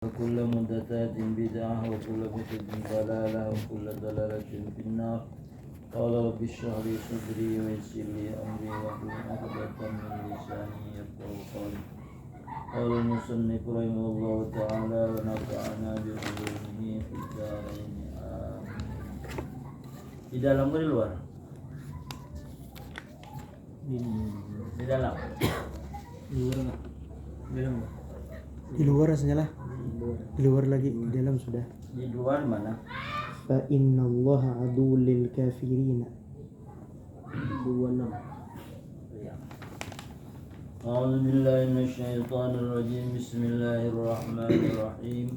وكل محدثات بدعة وكل بدعة ضلالة وكل ضلالة في النار. قال رب اشرح لي صدري ويسر لي أمري واحلل عقدة من لساني يفقهوا قولي. قال المصنف رحمه الله تعالى ونفعنا بعلومه في الدارين آمين. Di dalam atau di luar? Di dalam. Di luar enggak? Di dalam enggak? Di luar rasanya lah. Di luar lagi, di dalam sudah. Di luar mana? Fa innallaha aduwwul lil kafirin. 26. Ya. A'udzu billahi minasyaitonir rajim. Bismillahirrahmanirrahim.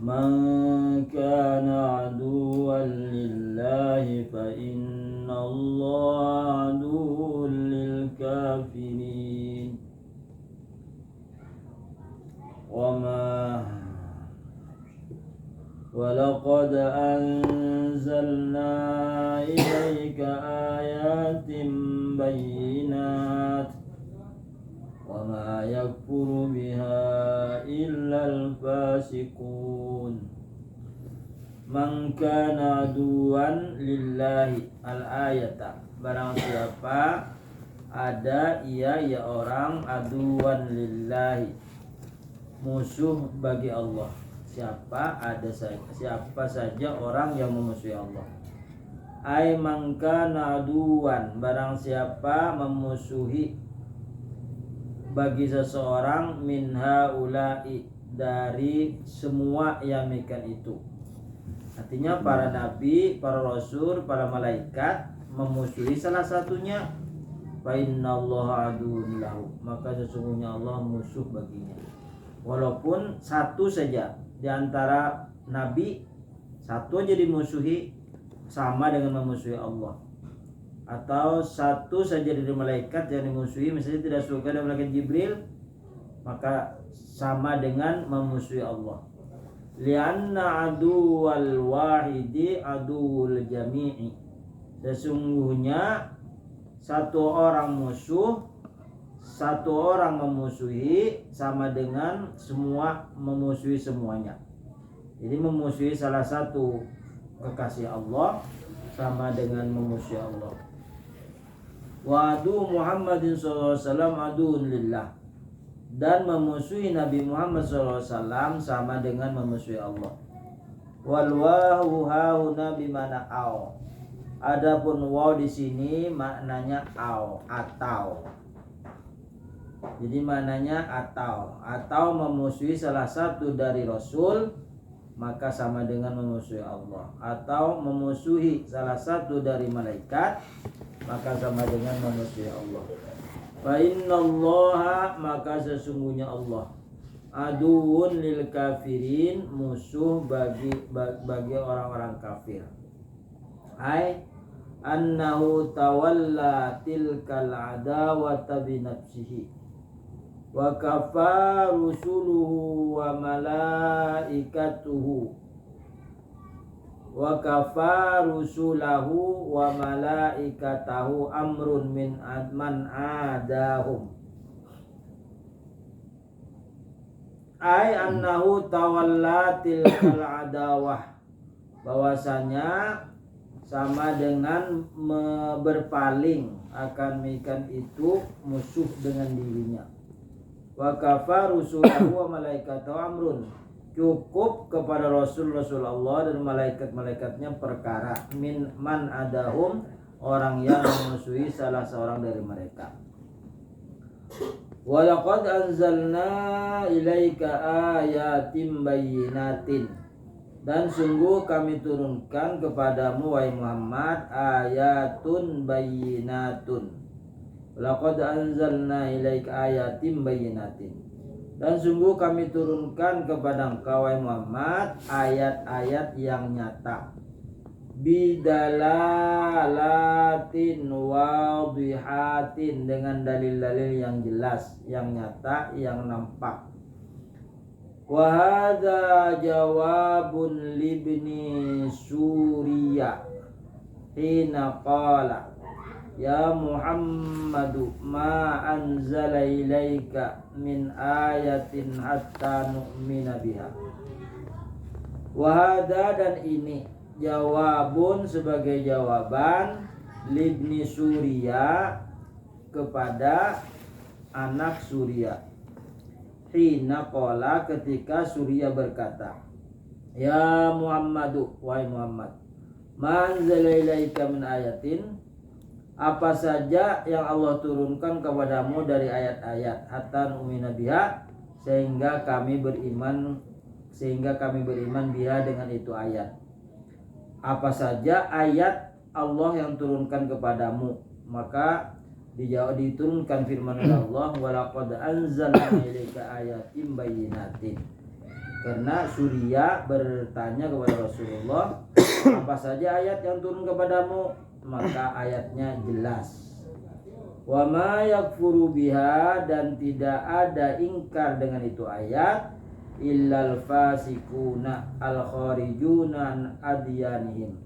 Man kana aduwwan lillahi fa innallaha aduwwul lil kafirin. ولقد أنزلنا إليك آيات بينات وما يكفر بها إلا الفاسقون. Man kana aduwan lillahi al-ayata, barang siapa ada ia ya orang aduwan lillahi, musuh bagi Allah. Siapa saja orang yang memusuhi Allah. Ai mangkana aduwan, barang siapa memusuhi bagi seseorang min haula'i, dari semua yang demikian itu. Artinya para nabi, para rasul, para malaikat memusuhi salah satunya, fa innallaha aduwwun lahu, maka sesungguhnya Allah musuh baginya. Walaupun satu saja di antara nabi, satu aja dimusuhi, sama dengan memusuhi Allah. Atau satu saja dari malaikat yang dimusuhi, misalnya tidak suka dengan malaikat Jibril, maka sama dengan memusuhi Allah. Lianna aduwal wahidi aduwul jami'i, sesungguhnya satu orang musuh, satu orang memusuhi sama dengan semua memusuhi semuanya. Jadi memusuhi salah satu kekasih Allah sama dengan memusuhi Allah. Wa adu Muhammadin sallallahu alaihi wasallam aduun lillah, dan memusuhi Nabi Muhammad sallallahu alaihi wasallam sama dengan memusuhi Allah. Wal wahu hauna bimana au, adapun waw di sini maknanya au, atau. Jadi maknanya atau memusuhi salah satu dari Rasul, maka sama dengan memusuhi Allah. Atau memusuhi salah satu dari malaikat, maka sama dengan memusuhi Allah. Fa innallaha, maka sesungguhnya Allah, aduwwun lil kafirin, musuh bagi orang-orang kafir. Ai annahu tawalla tilkal adawata bi nafsihi wa kafa rusuluhu wa malaikatuhu wa kafa rusulahu wa malaikatahu amrun min man adahum. Ai annahu tawalla tilkal adawah, bahwasanya sama dengan berpaling akan ikan itu musuh dengan dirinya. Wa kafa rusulahu wa malaikatahu amrun, cukup kepada Rasul Allah dan malaikat-malaikatnya perkara min man adahum, orang yang memusuhi salah seorang dari mereka. Wa laqad anzalna ilaika ayatin bayyinatin, dan sungguh kami turunkan kepadamu wahai Muhammad ayatun bayyinatun. Laqad anzalna ilaika ayatin bayyinatin, dan sungguh kami turunkan kepada engkau wahai Muhammad ayat-ayat yang nyata. Bidalalatin wadihatin, dengan dalil-dalil yang jelas, yang nyata, yang nampak. Wa hadza jawabun libni Suriya hina qala, Ya Muhammadu ma anzala ilaika min ayatin hatta nu'mina biha. Wahada, dan ini jawabun sebagai jawaban libni Surya kepada anak Surya. Hina qala, ketika Surya berkata, Ya Muhammadu, wahai Muhammad, ma anzala ilaika min ayatin, apa saja yang Allah turunkan kepadamu dari ayat-ayat, hatta nu'mina biha, sehingga kami beriman biha, dengan itu ayat. Apa saja ayat Allah yang turunkan kepadamu? Maka dijawab, diturunkan firman Allah, walaqad anzalna ilaika ayatin bayyinatin. Karena Surya bertanya kepada Rasulullah, apa saja ayat yang turun kepadamu? Maka ayatnya jelas. Wa ma yakfuru biha, dan tidak ada ingkar dengan itu ayat, illal fasikuna al kharijuna an adyanihim,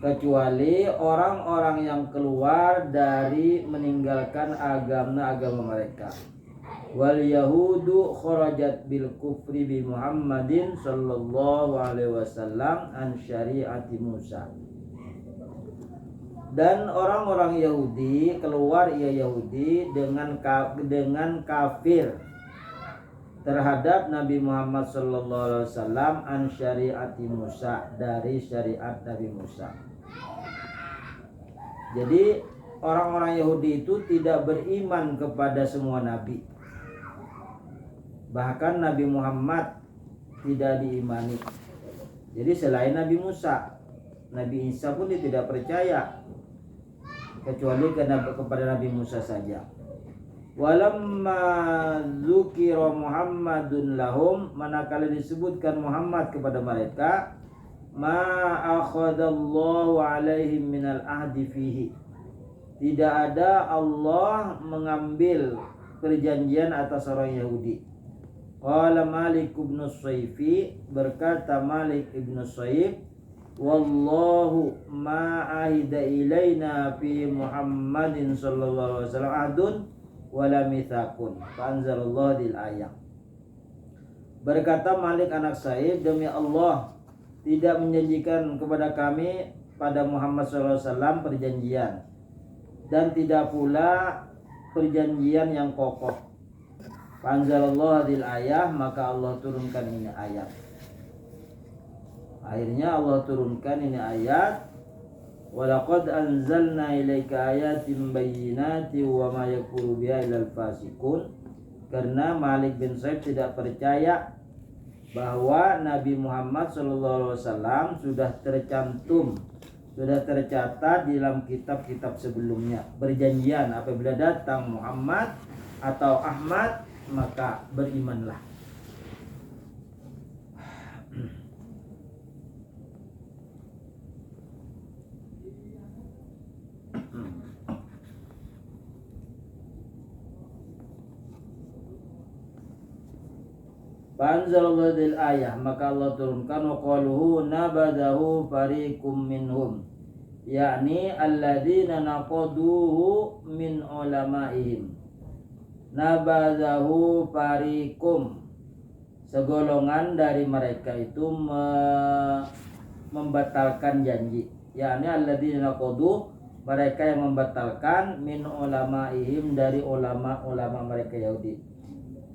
kecuali orang-orang yang keluar dari meninggalkan agama mereka. Wal yahudu kharajat bil kufri bi Muhammadin sallallahu alaihi wasallam an syariati Musa. Dan orang-orang Yahudi keluar Yahudi dengan kafir terhadap Nabi Muhammad sallallahu alaihi wasallam an syariati Musa, dari syariat Nabi Musa. Jadi orang-orang Yahudi itu tidak beriman kepada semua nabi. Bahkan Nabi Muhammad tidak diimani. Jadi selain Nabi Musa, Nabi Isa pun dia tidak percaya, kecuali kepada Nabi Musa saja. Walamma dzukira Muhammadun lahum, manakala disebutkan Muhammad kepada mereka, ma akhadallahu alaihim minal ahdi fihi, tidak ada Allah mengambil perjanjian atas orang Yahudi. Qala Malik ibn Saifi, berkata Malik ibn Saif, wallahu ma ahida ilaina fi Muhammadin sallallahu alaihi wasallam ahdun wala mitsaqun, fa anzalallahu dil ayat. Berkata Malik anak Saif, demi Allah, tidak menjanjikan kepada kami pada Muhammad sallallahu alaihi wasallam perjanjian, dan tidak pula perjanjian yang kokoh. Fa anzalallahu dil ayat, maka Allah turunkan ini ayat. Akhirnya Allah turunkan ini ayat, walaqad anzalna ilaika ayatin bayyinatin wa ma yakfuru biha illal fasikun. Karena Malik bin Saif tidak percaya bahwa Nabi Muhammad SAW sudah tercatat di dalam kitab-kitab sebelumnya berjanjian apabila datang Muhammad atau Ahmad maka berimanlah. Panzalallahu dil ayah, maka Allah turunkan wa qaluhu nabadahu fariqum minhum, yakni alladzina naqaduhu min ulamaihim. Nabadahu fariqum, segolongan dari mereka itu membatalkan janji, yakni alladzina naqadu, mereka yang membatalkan, min ulamaihim, dari ulama-ulama mereka Yahudi.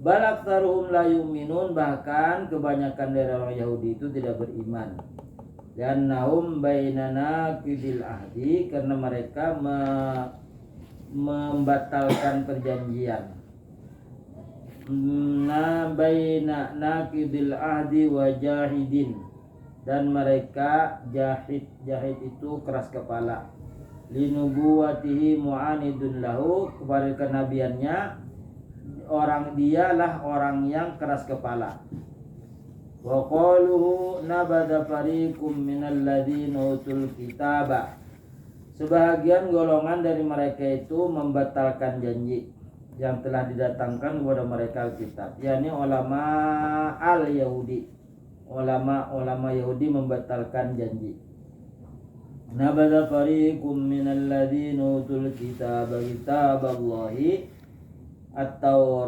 Bal aktsaruhum la yu'minun, bahkan kebanyakan dari orang Yahudi itu tidak beriman. Dan nahum bainana qidil ahdi, karena mereka membatalkan perjanjian. Baina naqidil ahdi wa jahidin, dan mereka jahid itu keras kepala. Linubuwatihi mu'anidun lahu, kepada kenabiannya dialah orang yang keras kepala. Wa qaluhu nabada fariqum minal ladzina utul kitaba, sebagian golongan dari mereka itu membatalkan janji yang telah didatangkan kepada mereka Alkitab, yakni ulama al-Yahudi, ulama Yahudi membatalkan janji. Nabada fariqum minal ladzina utul kitaba kitaballahi at-Taurata,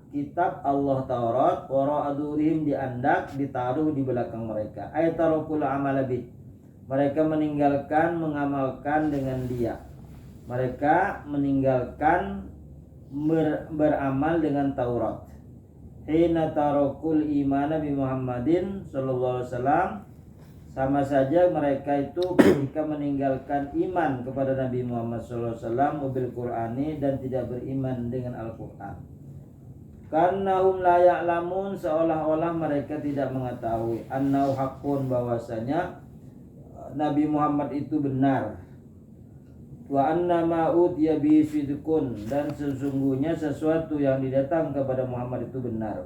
kitab Allah Taurat, wara adurihim, diandak, ditaruh di belakang mereka. Ayatarukul amalabi, mereka meninggalkan mengamalkan dengan dia. Mereka meninggalkan beramal dengan Taurat. Hina tarakul imana bi Muhammadin sallallahu alaihi wasallam, sama saja mereka itu ketika meninggalkan iman kepada Nabi Muhammad sallallahu alaihi wasallam bil Qur'ani, dan tidak beriman dengan Al-Qur'an. Karena hum la ya'lamun, seolah-olah mereka tidak mengetahui, annau haqqun, bahwasanya Nabi Muhammad itu benar. Wa anna ma utiya bi sidqun, dan sesungguhnya sesuatu yang didatang kepada Muhammad itu benar.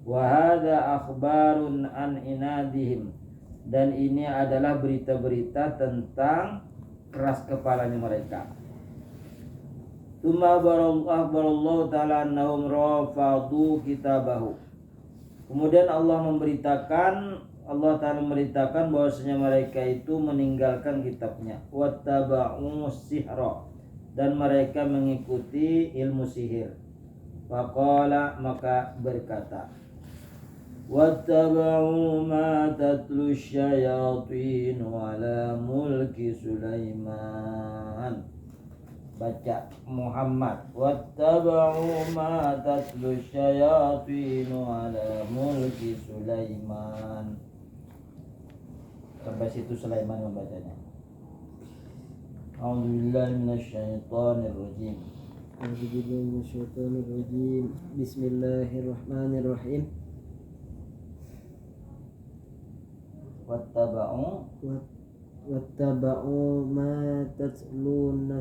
Wa hadza akhbarun an inadihim, dan ini adalah berita-berita tentang keras kepalanya mereka. Tsumma barallahu ta'ala annahum rafadu kitabahu. Kemudian Allah Ta'ala memberitakan bahwasanya mereka itu meninggalkan kitabnya. Wattaba'u sihra, dan mereka mengikuti ilmu sihir. Faqala, maka berkata, wattaba'u ma tatlu syayatinu ala mulki Sulaiman. Baca Muhammad, wattaba'u ma tatlu syayatinu ala mulki Sulaiman. Sampai situ Sulaiman membacanya. A'udzubillahi minasyaitonir rajim. A'udzubillahi minasyaitonir rajim. Bismillahirrahmanirrahim. Wattaba'u ma tatluna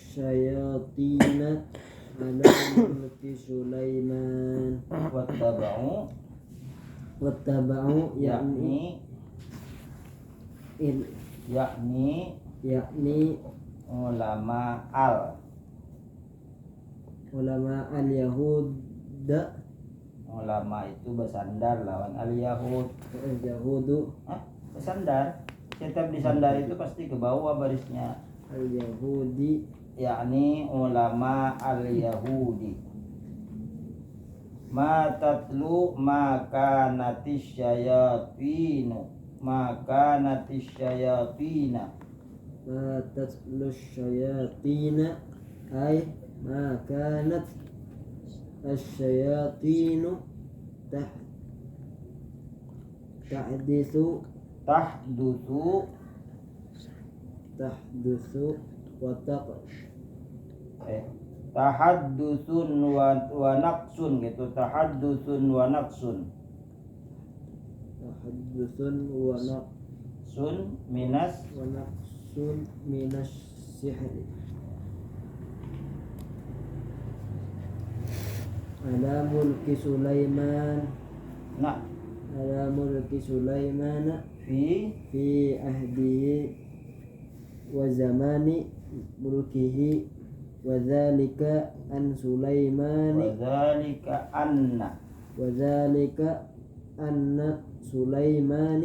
syayatina ala mulki Sulaiman. Wattaba'u yakni ulama al-Yahuda. Ulama itu bersandar lawan al-Yahud. Al-Yahudu Bersandar. Setiap disandar itu pasti ke bawah barisnya. Al-Yahudi Yakni ulama al-Yahudi. Ma tatlu maka natis syayatinu, maka natis syayatina. ma tatlu syayatina ay ma kanat asyayatinu tahdithu wa Tahaddusun wa naqsun gitu. Tahaddusun wa naqsun. Sun minas sihri. Ala mulki Sulaiman. Nah, Ala mulki Sulaiman fi ahdihi wa zamani mulkihi wa dzalika an Sulaiman wa dzalika anna Sulaiman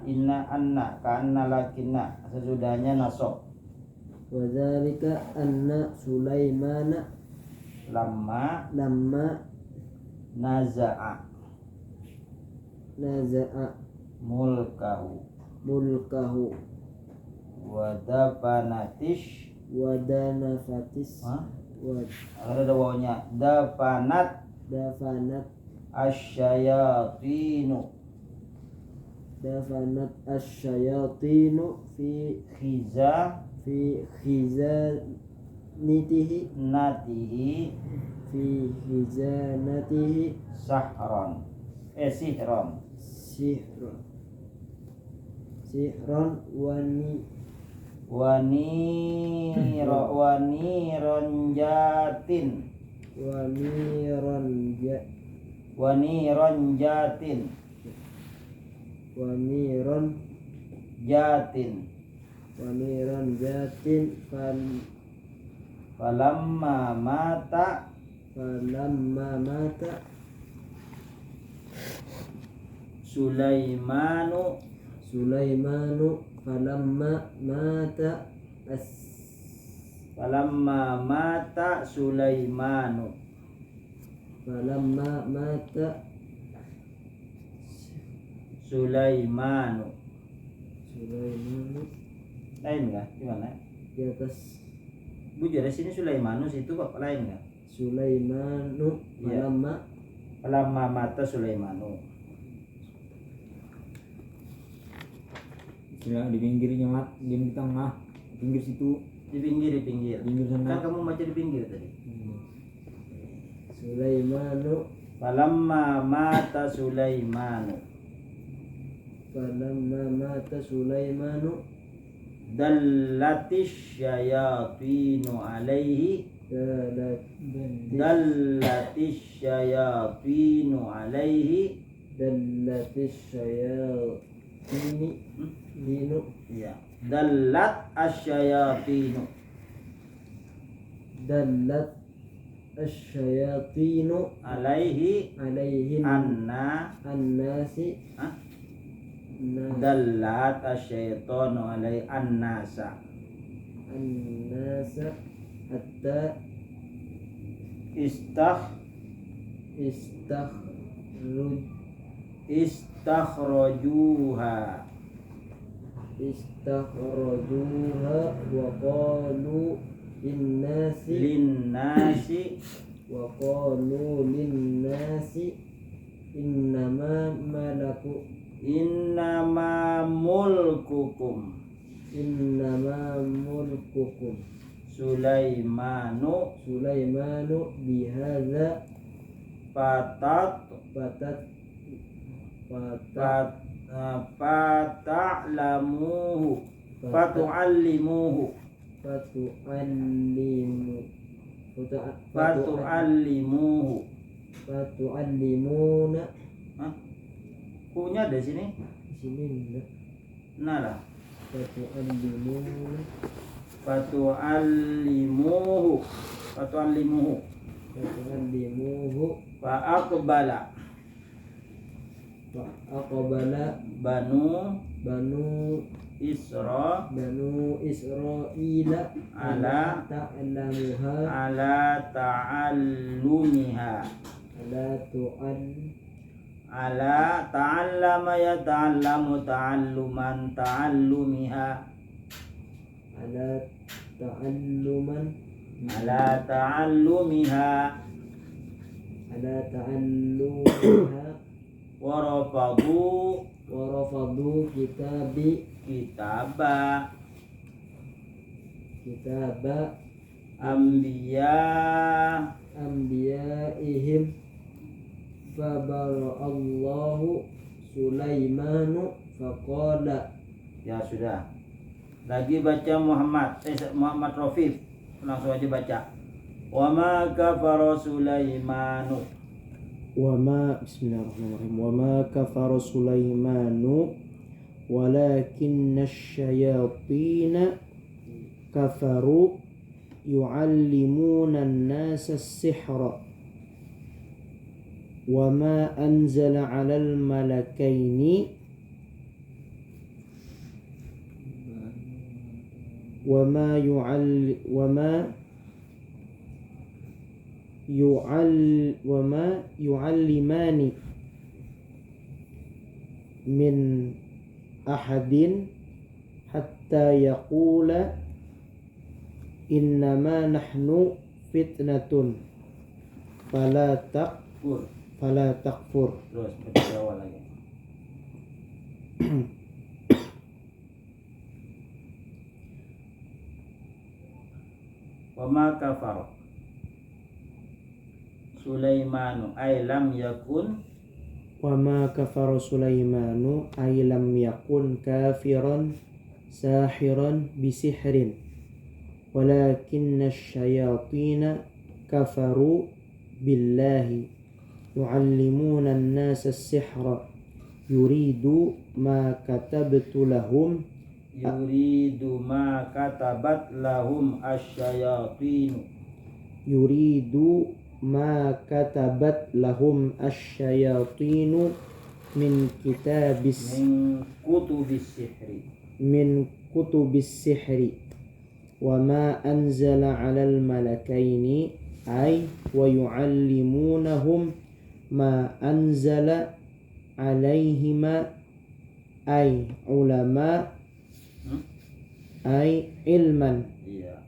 inna ka lakinna sesudahnya nasab. wa dzalika anna Sulaiman Lamma naza'a mulkahu wadafanatis ada wawunya dafanat asyayatinu fi khizanatihi sihron waniron jatin falamma mata falamma mata Sulaimanu Sulaimanu falamma mata falamma mata Sulaimanu falamma mata Sulaimanu Sulaimanu lain nggak gimana di atas Bu dari sini Sulaimanu situ kok lain nggak Sulaimanu Iya. falamma mata Sulaimanu Sudah di pinggirnya mat, di tengah, pinggir situ, di pinggir pinggir kan sana. kamu baca di pinggir tadi Sulaimanu falamma mata Sulaimanu falamma mata Sulaimanu dallatis syayatinu alaihi dallatis syayatinu alaihi dallatis syayatini dinu ya dallat asyayatinu dallat asyayatinu alaihi alaihin annasi Hah? nas dallat asyaitanu alaihi annasa annasa hatta istakhruj istakhrajuha istakhrajuha wa qalu linnasi linnasi innama malaku innama mulkukum Sulaimanu bihadza fatat fata'lamuhu fatu'allimuhu fatu'allimuna Hah? Punya ada sini di sini enggak nah lah fatu'allimuna fatu'allimuhu fa'aqbala banu Israila ala ta'allumiha ala ta'allama ya ta'allamu ta'alluman ta'allumiha ala ta'allumiha warafadu kitaba anbiyaihim fabara'allahu Sulaimanu faqala ya sudah lagi baca Muhammad Rafiq langsung aja baca wa ma kafara Sulaimanu Bismillahirrahmanirrahim. Wa ma kafara Sulaimanu walakinna asyayatina kafaru yu'allimuna an-nasa as-sihra wa ma anzala 'alal malakaini wa ma yu'allimani min ahadin hatta yaqula innama nahnu fitnatun fala takfur terus baca awal lagi wa ma kafara Sulaimanu ay lam yakun wa ma kafara Sulaimanu ay lam yakun kafiran sahiran bisihrin walakinna asyayatina kafaru billahi yu'allimuna an-nasa as-sihra yuridu ma katabtu lahum yuridu ma katabat lahum asyayatinu yuridu ma katabat lahum asyayatinu min kitabis min kutubis sihri min kutubis sihri wa ma anzala 'alal malakaini ay wa yu'allimunahum ma anzala 'alaihima ay ulama ay ilman iya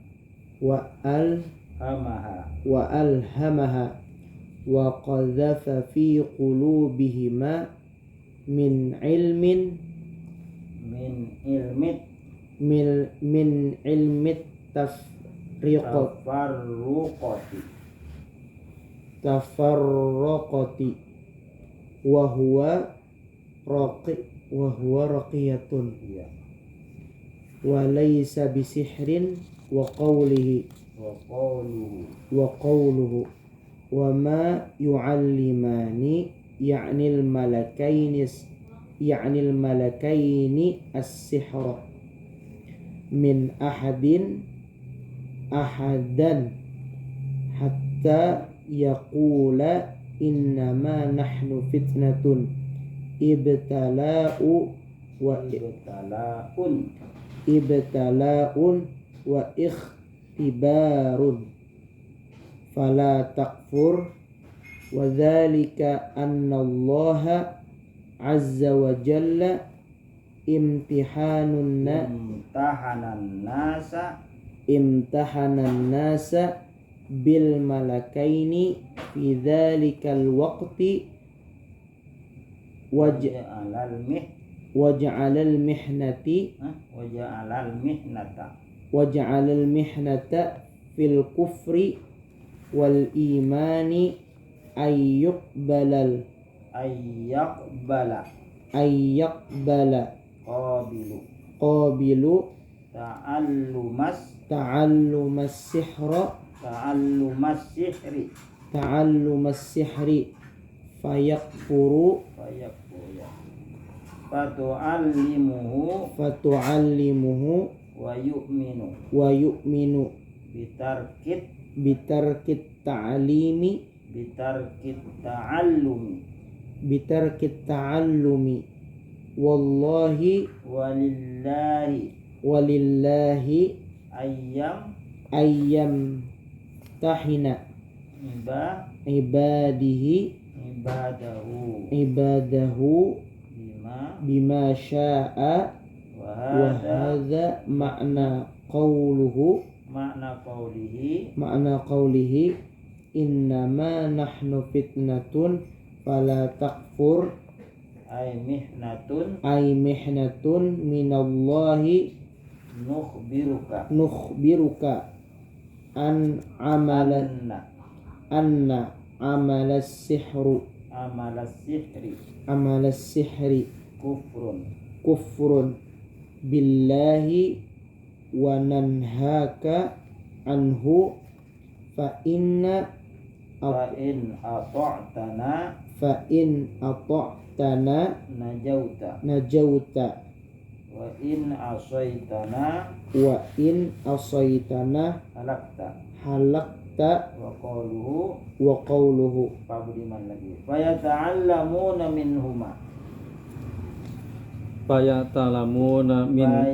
wa hamaha alhamaha wa qadhafa fi qulubihima min ilmin min ilmit tafarruqati wa huwa raqiyatun iya wa laysa bisihrin wa qawluhu wa ma yu'allimani ya'nil malakaini as-sihra min ahadan hatta yaqula innama nahnu fitnatun ibtala'un wa ikhtibarun fala takfur wa dhalika anna Allah azza wa jalla imtahanan nasa bil malakaini fi dhalikal waqti waja'alal mihnata fil kufri wal imani ayyaqbala qabilu ta'allumas sihri fayakfuru fatu'allimuhu wa yu'minu bitarkit ta'allumi walillahi ayyam tahina ibadahu bima sya'a wa hadha makna qawlihi innama nahnu fitnatun fala takfur ay mihnatun minallahi nukhbiruka an anna amalas sihri kufrun billahi wa nanhaka anhu fa in ata'tana najauta wa in asaitana halakta wa qawluhu fayata'allamuna minhuma fayata'lamuna minhuma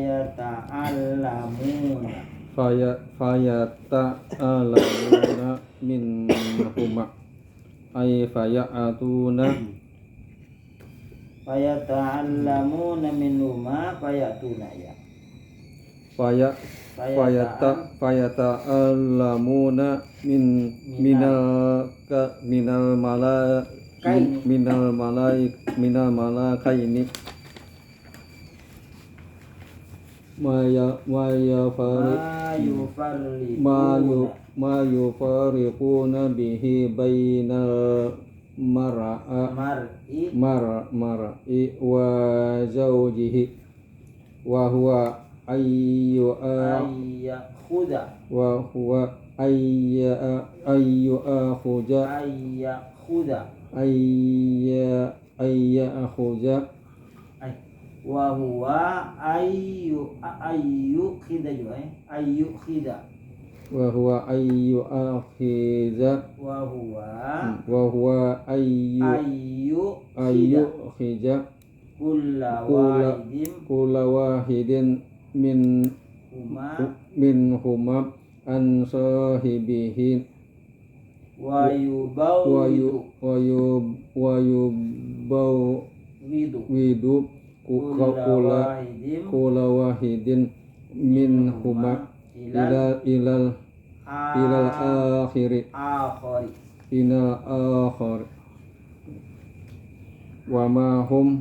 ay fayatuna ya fayata'allamuna minal malakaini ma yufariquna bihi bainal mar'i wa zawjihi wa huwa wa huwa ayyu akhiza wa huwa ayyu ayyu khija kulla kula wahidin huma minhuma an sahibihi wa yubawwidu widu kula wahidin minhuma ilal akhiri ilal akhir wa ma hum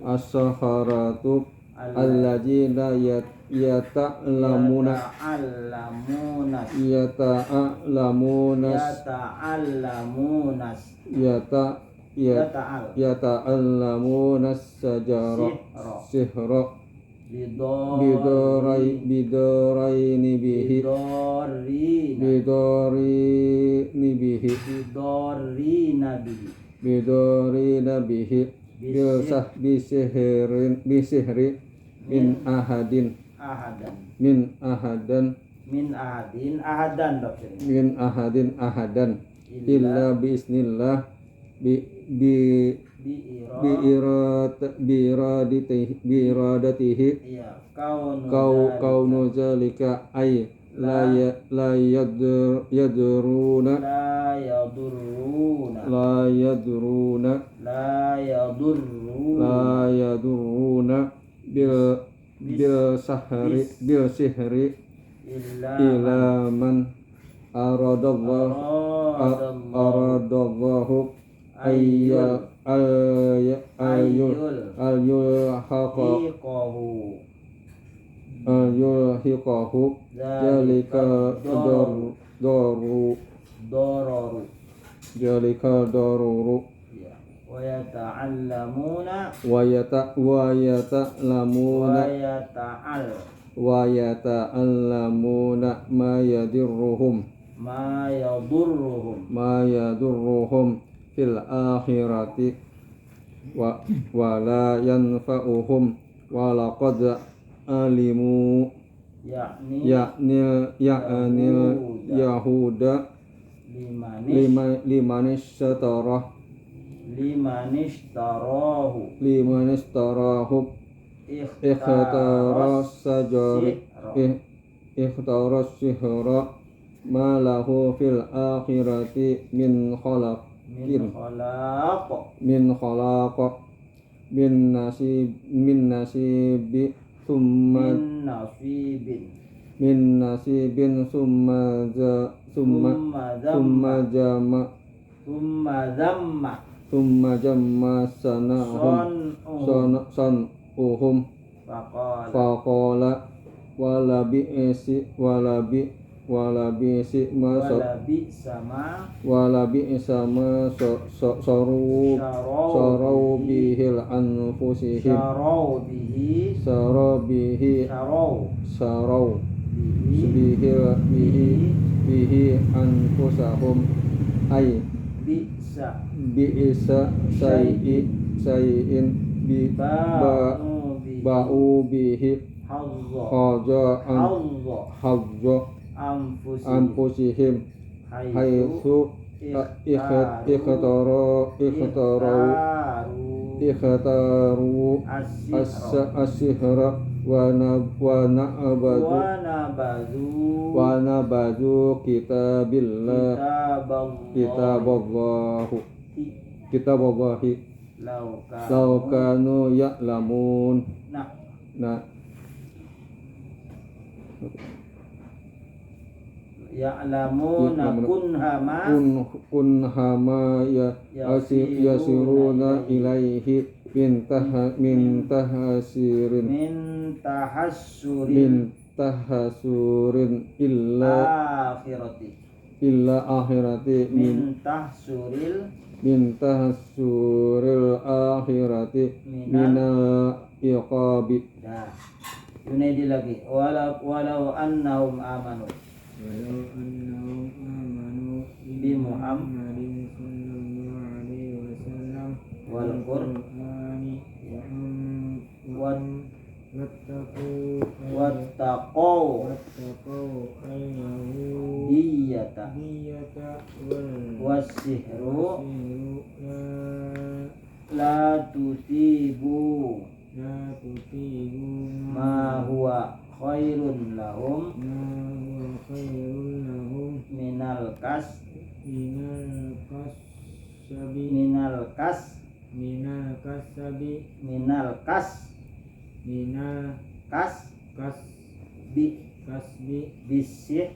as-saharatu alladzina yata'lamuna sajara sihra bidoraini bihi bidorina bihi bisihri min ahadan illa biiznillah biiradatihi kaunu zalika ay la yaduruna bil sihri ila man aradallahu yulhiqahu jalika daruru wa yata'allamuna ma yadurruhum fil akhirati wa la yanfa'uhum wa laqad alimu yakni yahuda liman ishtarahu ikhtara sihra ma lahu fil akhirati min khalaq min nasibin summa jamma san'uhum faqala wala bi'si ma saru bihil anfusihim bihi anfusahum ay bi'sa sayin ba'u bihi hadza anfusihim haitsu ikhtaru as-sihra wa nabadu kitaballahi law kanu ya'lamun. Nah, ya'lamuna kunhama yasiruna ilaihi min tahassurin illa akhirati min tahassuril akhirati minal iqabi. Nah, Yunaidi lagi walau annahum amanu bi Muhammadin sallallahu alaihi wasallam wal Qur'ani wattaqau diyata wasihru la tutibu ma huwa khairun lahum minal kas bisih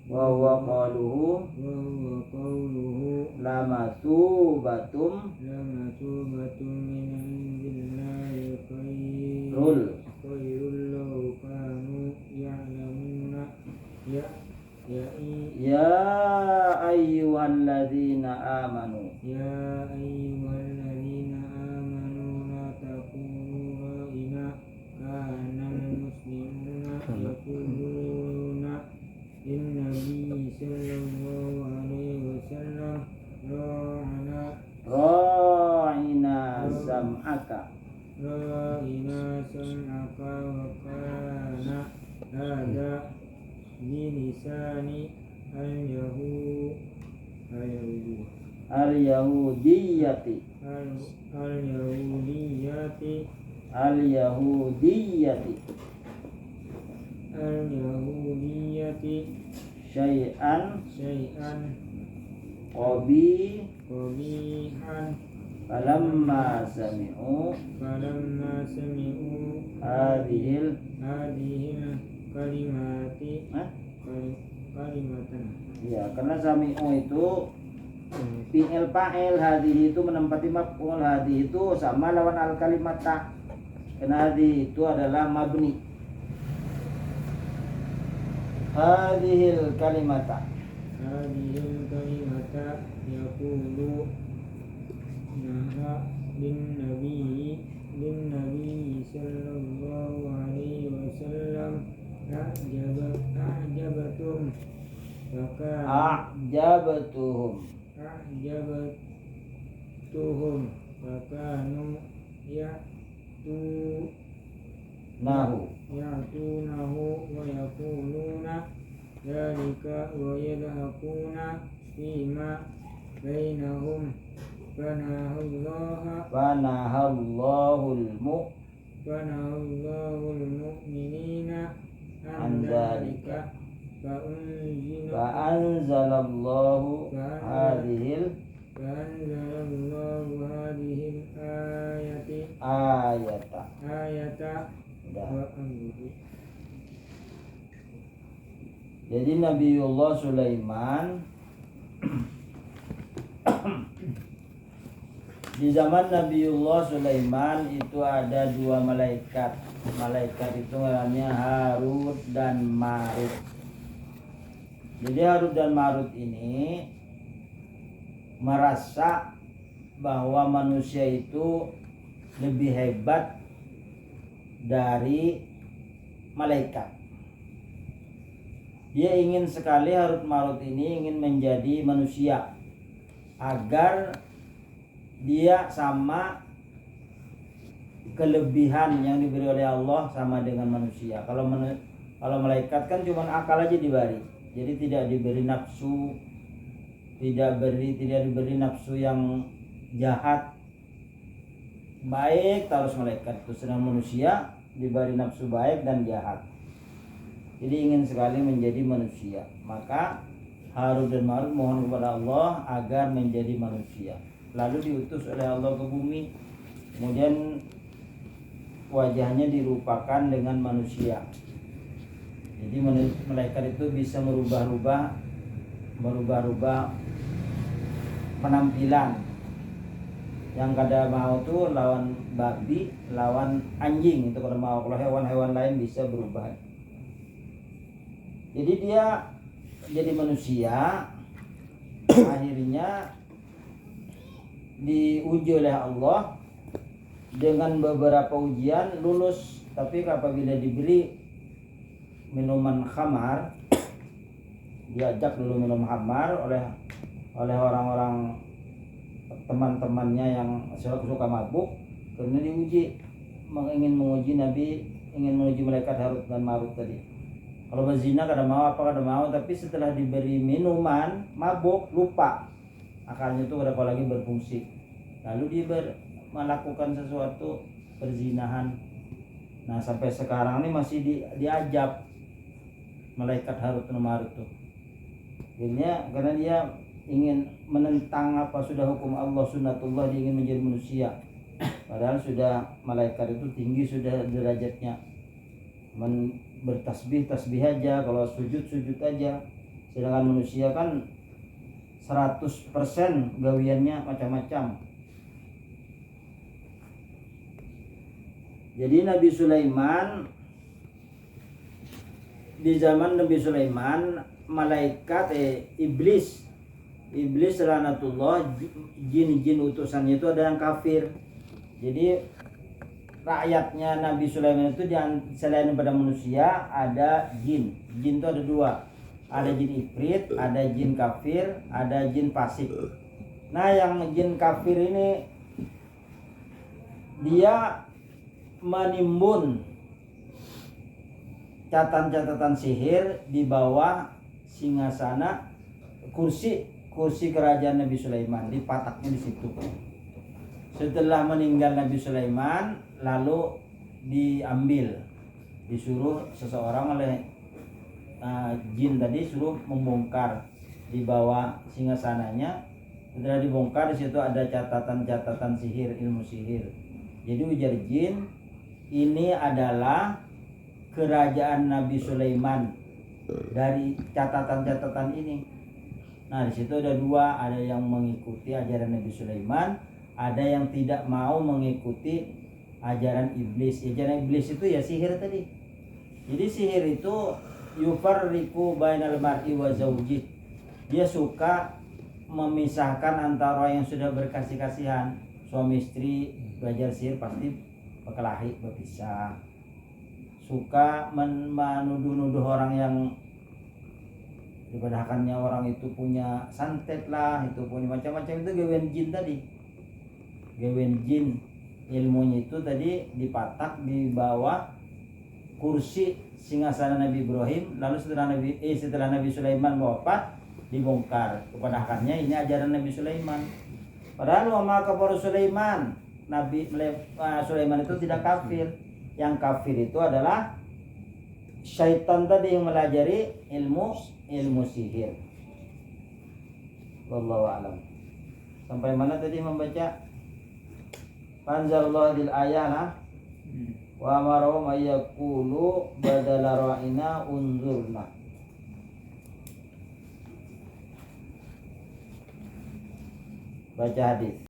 wa huwa qaluhu lamatubatum rul ya ayyuhalladzina amanu ra'ina sam'aka al-yahudiyati syai'an qabihan falamma sami'u hadhil ya, karena sami'u itu fi'il fa'il, hadhihi itu menempati maf'ul, hadhihi itu sama lawan al kalimata. Karena hadhihi itu adalah mabni. Hadhil kalimata yaqulu lin nabi sallallahu alaihi wasallam a'jabatuhum fakanu ya'tunahu wa yaquluna dzalika wa yadhakuna fima bainahum fanahallahul mu'minina an dzalika fa'anzalallahu hadhil ayata. Jadi Nabiullah Sulaiman di zaman Nabiullah Sulaiman itu ada dua malaikat. Malaikat itu namanya Harut dan Marut. Jadi Harut dan Marut ini merasa bahwa manusia itu lebih hebat dari malaikat. Dia ingin sekali, Harut Marut ini ingin menjadi manusia agar dia sama kelebihan yang diberi oleh Allah sama dengan manusia. Kalau malaikat kan cuma akal aja diberi. Jadi tidak diberi nafsu, tidak diberi nafsu yang jahat, baik terus malaikat itu. Sedang manusia diberi nafsu baik dan jahat. Jadi ingin sekali menjadi manusia. Maka Harut dan Marut mohon kepada Allah agar menjadi manusia. Lalu diutus oleh Allah ke bumi. Kemudian wajahnya dirupakan dengan manusia. Jadi malaikat itu bisa merubah-rubah penampilan. Yang kada mau tuh lawan babi, lawan anjing, itu kada mau. Kalau hewan-hewan lain bisa berubah. Jadi dia jadi manusia, akhirnya diuji oleh Allah dengan beberapa ujian, lulus. Tapi apabila diberi minuman khamar, diajak dulu minum khamar oleh orang-orang teman-temannya yang suka mabuk, Karena diuji, ingin menguji Nabi, ingin menguji malaikat Harut dan Marut tadi. Kalau berzina kada mau tapi setelah diberi minuman mabuk, lupa akalnya itu kada lagi berfungsi. Lalu dia melakukan sesuatu perzinahan. Nah sampai sekarang ini masih diajab malaikat Harut dan Marut tuh. Akhirnya karena dia ingin menentang apa sudah hukum Allah sunnatullah, dia ingin menjadi manusia. Padahal sudah malaikat itu tinggi sudah derajatnya. Bertasbih aja, kalau sujud aja. Sedangkan manusia kan 100% gawiannya macam-macam. Jadi Nabi Sulaiman, di zaman Nabi Sulaiman, malaikat iblis laknatullah, jin utusannya itu ada yang kafir. Jadi rakyatnya Nabi Sulaiman itu selain pada manusia ada jin. Jin itu ada dua. Ada jin ifrit, ada jin kafir, ada jin fasik. Nah yang jin kafir ini dia menimbun catatan sihir di bawah singgasana kursi kerajaan Nabi Sulaiman, dipataknya di situ. Setelah meninggal Nabi Sulaiman, lalu disuruh seseorang oleh jin tadi suruh membongkar di bawah singgasananya. Setelah dibongkar, di situ ada catatan sihir, ilmu sihir. Jadi ujar jin, ini adalah kerajaan Nabi Sulaiman dari catatan ini. Nah di situ ada dua, ada yang mengikuti ajaran Nabi Sulaiman, ada yang tidak mau mengikuti ajaran iblis. Ajaran iblis itu ya sihir tadi. Jadi sihir itu yufarriqu bainal mar'i wa zawji. Dia suka memisahkan antara yang sudah berkasih-kasihan, suami istri belajar sihir pasti berkelahi, berpisah. Suka menuduh-nuduh orang yang dipadahakannya orang itu punya santet lah, itu punya macam-macam, itu gawean jin tadi. Gawean jin, ilmunya itu tadi dipatak di bawah kursi singgasana Nabi Ibrahim. Lalu setelah Nabi Sulaiman wafat, dibongkar kepadahakannya, ini ajaran Nabi Sulaiman. Padahal wa kafara Sulaiman, Nabi Sulaiman itu tidak kafir. Yang kafir itu adalah syaitan tadi yang melajari ilmu sihir. Wallahu a'lam. Sampai mana tadi membaca? Anzalallahu hadil ayana wa amaru mayyaqulu badala ra'ina unzurna. Baca hadis.